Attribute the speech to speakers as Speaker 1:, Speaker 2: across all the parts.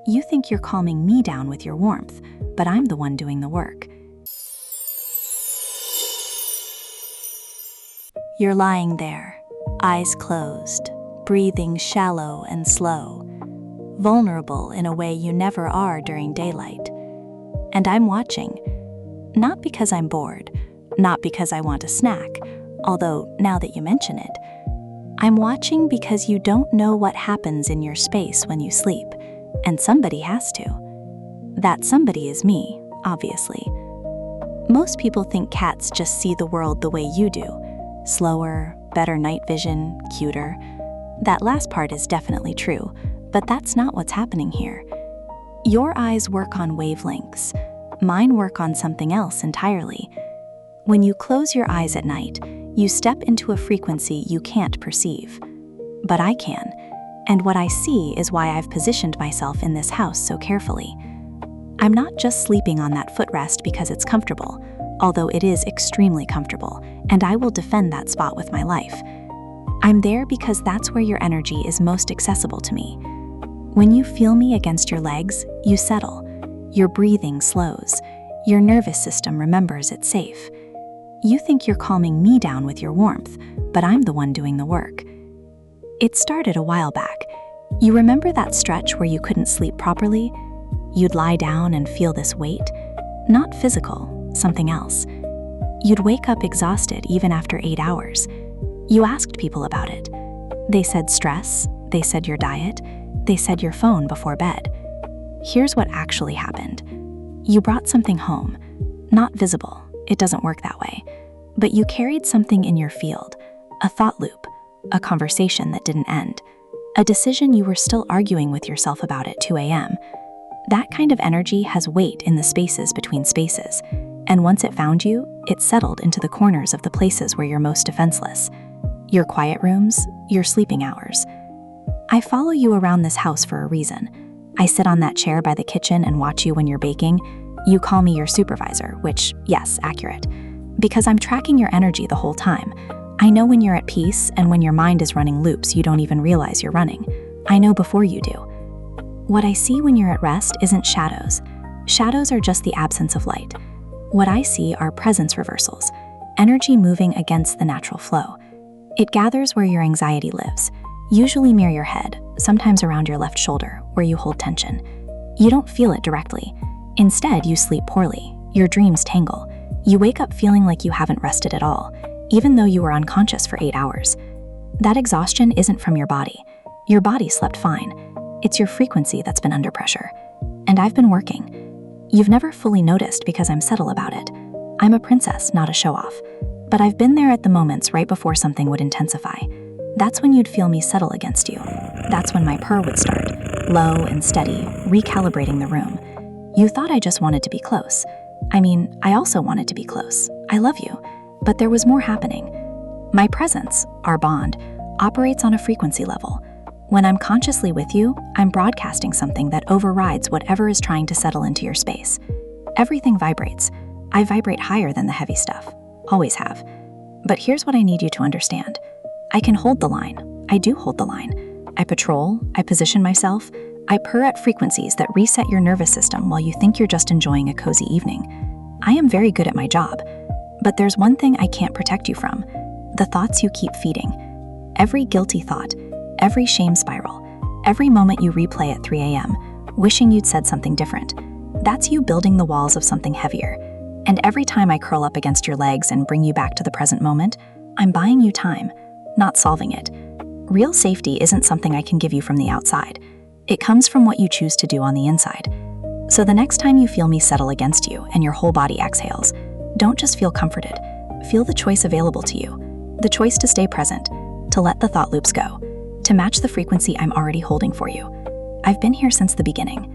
Speaker 1: You think you're calming me down with your warmth, but I'm the one doing the work. You're lying there, eyes closed, breathing shallow and slow, vulnerable in a way you never are during daylight. And I'm watching, not because I'm bored, not because I want a snack, although now that you mention it, I'm watching because you don't know what happens in your space when you sleep, and somebody has to. That somebody is me, obviously. Most people think cats just see the world the way you do. Slower, better night vision, cuter. That last part is definitely true, but that's not what's happening here. Your eyes work on wavelengths. Mine work on something else entirely. When you close your eyes at night, you step into a frequency you can't perceive. But I can, and what I see is why I've positioned myself in this house so carefully. I'm not just sleeping on that footrest because it's comfortable, although it is extremely comfortable, and I will defend that spot with my life. I'm there because that's where your energy is most accessible to me. When you feel me against your legs, you settle. Your breathing slows. Your nervous system remembers it's safe. You think you're calming me down with your warmth, but I'm the one doing the work. It started a while back. You remember that stretch where you couldn't sleep properly? You'd lie down and feel this weight. Not physical, something else. You'd wake up exhausted even after 8 hours. You asked people about it. They said stress, they said your diet, they said your phone before bed. Here's what actually happened. You brought something home. Not visible, it doesn't work that way. But you carried something in your field, a thought loop, a conversation that didn't end, a decision you were still arguing with yourself about at 2 a.m. That kind of energy has weight in the spaces between spaces, and once it found you, it settled into the corners of the places where you're most defenseless. Your quiet rooms, your sleeping hours. I follow you around this house for a reason. I sit on that chair by the kitchen and watch you when you're baking. You call me your supervisor, which, yes, accurate. Because I'm tracking your energy the whole time. I know when you're at peace and when your mind is running loops you don't even realize you're running. I know before you do. What I see when you're at rest isn't shadows. Shadows are just the absence of light. What I see are presence reversals, energy moving against the natural flow. It gathers where your anxiety lives, usually near your head, sometimes around your left shoulder, where you hold tension. You don't feel it directly. Instead, you sleep poorly. Your dreams tangle. You wake up feeling like you haven't rested at all, even though you were unconscious for 8 hours. That exhaustion isn't from your body. Your body slept fine. It's your frequency that's been under pressure. And I've been working. You've never fully noticed because I'm subtle about it. I'm a princess, not a show-off. But I've been there at the moments right before something would intensify. That's when you'd feel me settle against you. That's when my purr would start, low and steady, recalibrating the room. You thought I just wanted to be close. I mean, I also wanted to be close. I love you. But there was more happening. My presence, our bond, operates on a frequency level. When I'm consciously with you, I'm broadcasting something that overrides whatever is trying to settle into your space. Everything vibrates. I vibrate higher than the heavy stuff. Always have. But here's what I need you to understand. I can hold the line. I do hold the line. I patrol, I position myself, I purr at frequencies that reset your nervous system while you think you're just enjoying a cozy evening. I am very good at my job. But there's one thing I can't protect you from: the thoughts you keep feeding. Every guilty thought, every shame spiral, every moment you replay at 3 a.m., wishing you'd said something different. That's you building the walls of something heavier. And every time I curl up against your legs and bring you back to the present moment, I'm buying you time, not solving it. Real safety isn't something I can give you from the outside. It comes from what you choose to do on the inside. So the next time you feel me settle against you and your whole body exhales, don't just feel comforted. Feel the choice available to you. The choice to stay present, to let the thought loops go, to match the frequency I'm already holding for you. I've been here since the beginning.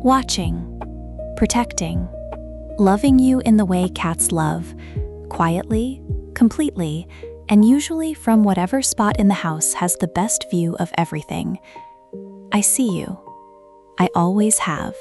Speaker 2: Watching, protecting, loving you in the way cats love, quietly, completely, and usually from whatever spot in the house has the best view of everything. I see you. I always have.